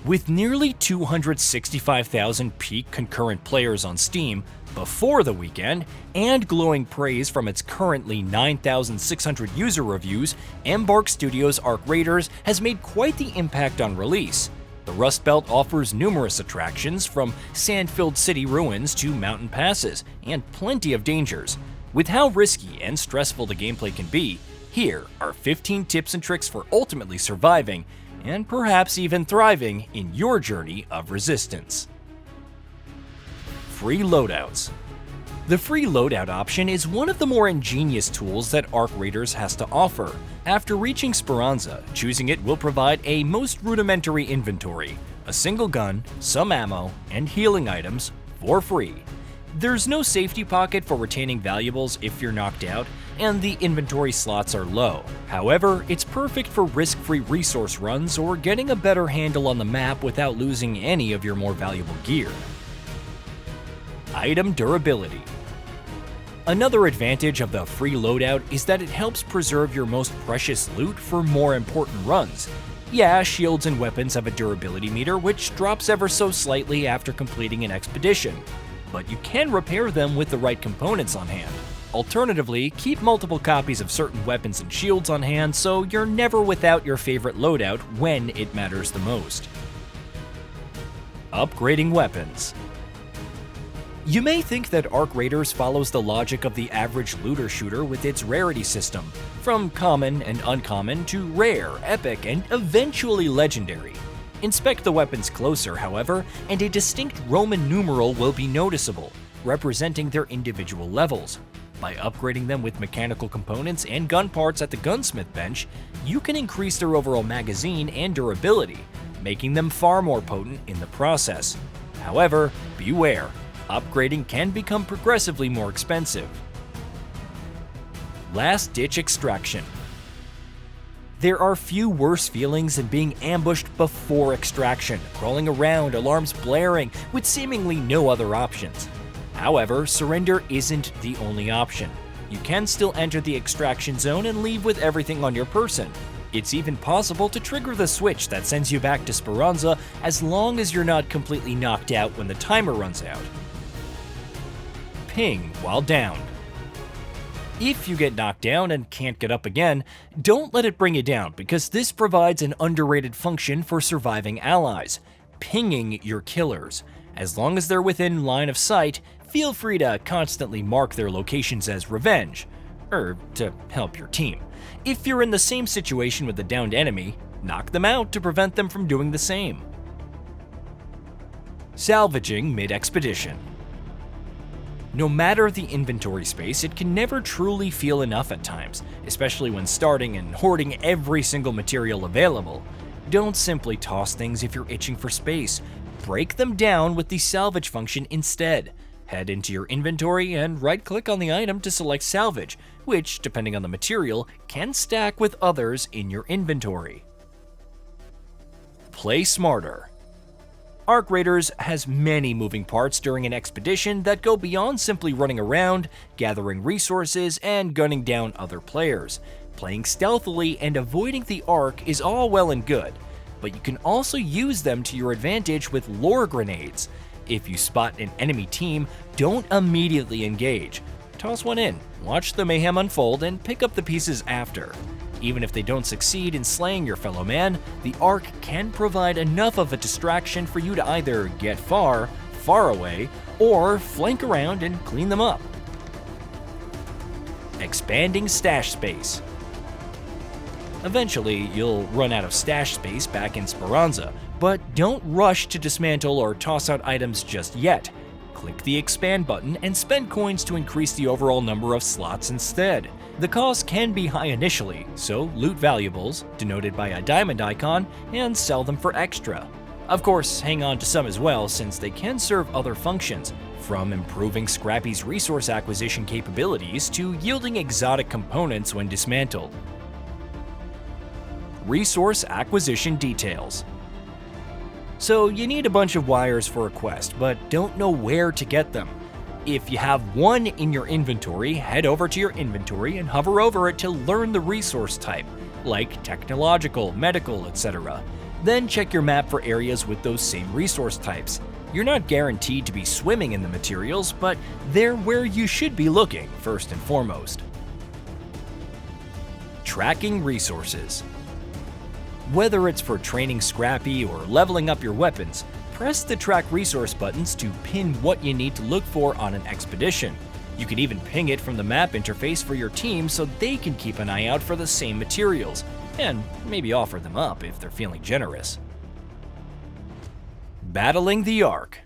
With nearly 265,000 peak concurrent players on Steam before the weekend, and glowing praise from its currently 9,600 user reviews, Embark Studios ARC Raiders has made quite the impact on release. The Rust Belt offers numerous attractions, from sand-filled city ruins to mountain passes, and plenty of dangers. With how risky and stressful the gameplay can be, here are 15 tips and tricks for ultimately surviving and perhaps even thriving in your journey of resistance. Free loadouts. The free loadout option is one of the more ingenious tools that ARC Raiders has to offer. After reaching Speranza, choosing it will provide a most rudimentary inventory, a single gun, some ammo, and healing items for free. There's no safety pocket for retaining valuables if you're knocked out, and the inventory slots are low. However, it's perfect for risk-free resource runs or getting a better handle on the map without losing any of your more valuable gear. Item durability. Another advantage of the free loadout is that it helps preserve your most precious loot for more important runs. Yeah, shields and weapons have a durability meter which drops ever so slightly after completing an expedition, but you can repair them with the right components on hand. Alternatively, keep multiple copies of certain weapons and shields on hand so you're never without your favorite loadout when it matters the most. Upgrading weapons. You may think that ARC Raiders follows the logic of the average looter shooter with its rarity system, from common and uncommon to rare, epic, and eventually legendary. Inspect the weapons closer, however, and a distinct Roman numeral will be noticeable, representing their individual levels. By upgrading them with mechanical components and gun parts at the gunsmith bench, you can increase their overall magazine and durability, making them far more potent in the process. However, beware, upgrading can become progressively more expensive. Last-ditch extraction. There are few worse feelings than being ambushed before extraction, crawling around, alarms blaring, with seemingly no other options. However, surrender isn't the only option. You can still enter the extraction zone and leave with everything on your person. It's even possible to trigger the switch that sends you back to Speranza as long as you're not completely knocked out when the timer runs out. Ping while downed. If you get knocked down and can't get up again, don't let it bring you down, because this provides an underrated function for surviving allies: pinging your killers. As long as they're within line of sight, feel free to constantly mark their locations as revenge, or to help your team. If you're in the same situation with the downed enemy, knock them out to prevent them from doing the same. Salvaging mid-expedition. No matter the inventory space, it can never truly feel enough at times, especially when starting and hoarding every single material available. Don't simply toss things if you're itching for space. Break them down with the salvage function instead. Head into your inventory and right-click on the item to select salvage, which, depending on the material, can stack with others in your inventory. Play smarter. ARC Raiders has many moving parts during an expedition that go beyond simply running around, gathering resources, and gunning down other players. Playing stealthily and avoiding the ARC is all well and good, but you can also use them to your advantage with lore grenades. If you spot an enemy team, don't immediately engage. Toss one in, watch the mayhem unfold, and pick up the pieces after. Even if they don't succeed in slaying your fellow man, the ARC can provide enough of a distraction for you to either get far away, or flank around and clean them up. Expanding stash space. Eventually, you'll run out of stash space back in Speranza, but don't rush to dismantle or toss out items just yet. Click the expand button and spend coins to increase the overall number of slots instead. The cost can be high initially, so loot valuables, denoted by a diamond icon, and sell them for extra. Of course, hang on to some as well, since they can serve other functions, from improving Scrappy's resource acquisition capabilities to yielding exotic components when dismantled. Resource acquisition details. So you need a bunch of wires for a quest, but don't know where to get them. If you have one in your inventory, head over to your inventory and hover over it to learn the resource type, like technological, medical, etc. Then check your map for areas with those same resource types. You're not guaranteed to be swimming in the materials, but they're where you should be looking first and foremost. Tracking resources. Whether it's for training Scrappy or leveling up your weapons, press the Track Resource buttons to pin what you need to look for on an expedition. You can even ping it from the map interface for your team so they can keep an eye out for the same materials, and maybe offer them up if they're feeling generous. Battling the Ark.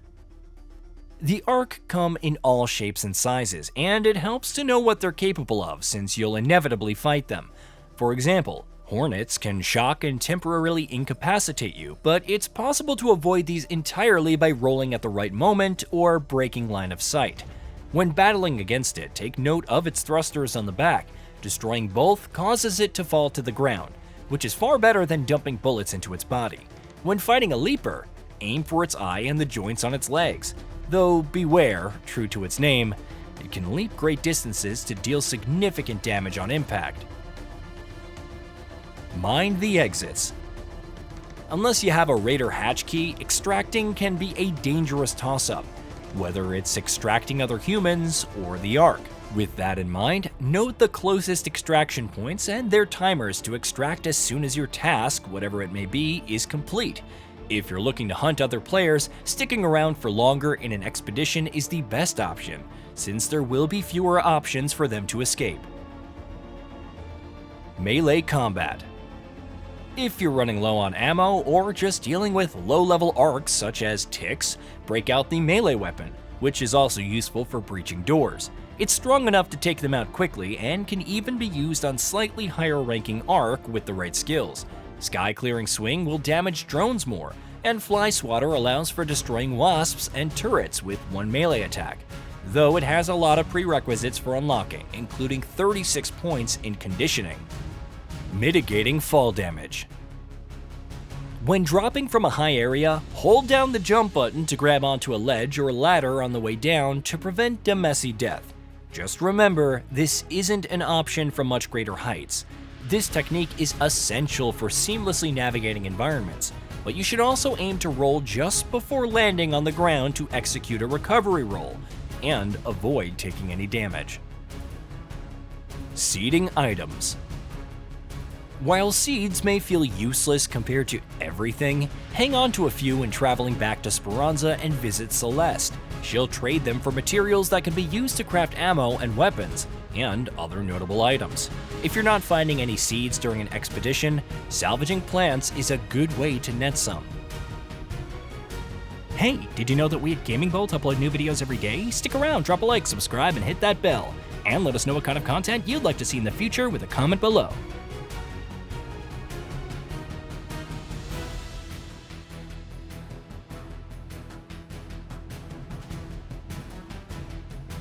The Ark come in all shapes and sizes, and it helps to know what they're capable of since you'll inevitably fight them. For example, Hornets can shock and temporarily incapacitate you, but it's possible to avoid these entirely by rolling at the right moment or breaking line of sight. When battling against it, take note of its thrusters on the back. Destroying both causes it to fall to the ground, which is far better than dumping bullets into its body. When fighting a leaper, aim for its eye and the joints on its legs. Though beware, true to its name, it can leap great distances to deal significant damage on impact. Mind the exits. Unless you have a Raider hatch key, extracting can be a dangerous toss-up, whether it's extracting other humans or the Ark. With that in mind, note the closest extraction points and their timers to extract as soon as your task, whatever it may be, is complete. If you're looking to hunt other players, sticking around for longer in an expedition is the best option, since there will be fewer options for them to escape. Melee combat. If you're running low on ammo or just dealing with low-level arcs such as ticks, break out the melee weapon, which is also useful for breaching doors. It's strong enough to take them out quickly and can even be used on slightly higher-ranking arc with the right skills. Sky Clearing Swing will damage drones more, and Fly Swatter allows for destroying wasps and turrets with one melee attack, though it has a lot of prerequisites for unlocking, including 36 points in conditioning. Mitigating fall damage. When dropping from a high area, hold down the jump button to grab onto a ledge or ladder on the way down to prevent a messy death. Just remember, this isn't an option from much greater heights. This technique is essential for seamlessly navigating environments, but you should also aim to roll just before landing on the ground to execute a recovery roll, and avoid taking any damage. Seeding items. While seeds may feel useless compared to everything, hang on to a few when traveling back to Speranza and visit Celeste. She'll trade them for materials that can be used to craft ammo and weapons, and other notable items. If you're not finding any seeds during an expedition, salvaging plants is a good way to net some. Hey, did you know that we at Gaming Bolt upload new videos every day? Stick around, drop a like, subscribe, and hit that bell. And let us know what kind of content you'd like to see in the future with a comment below.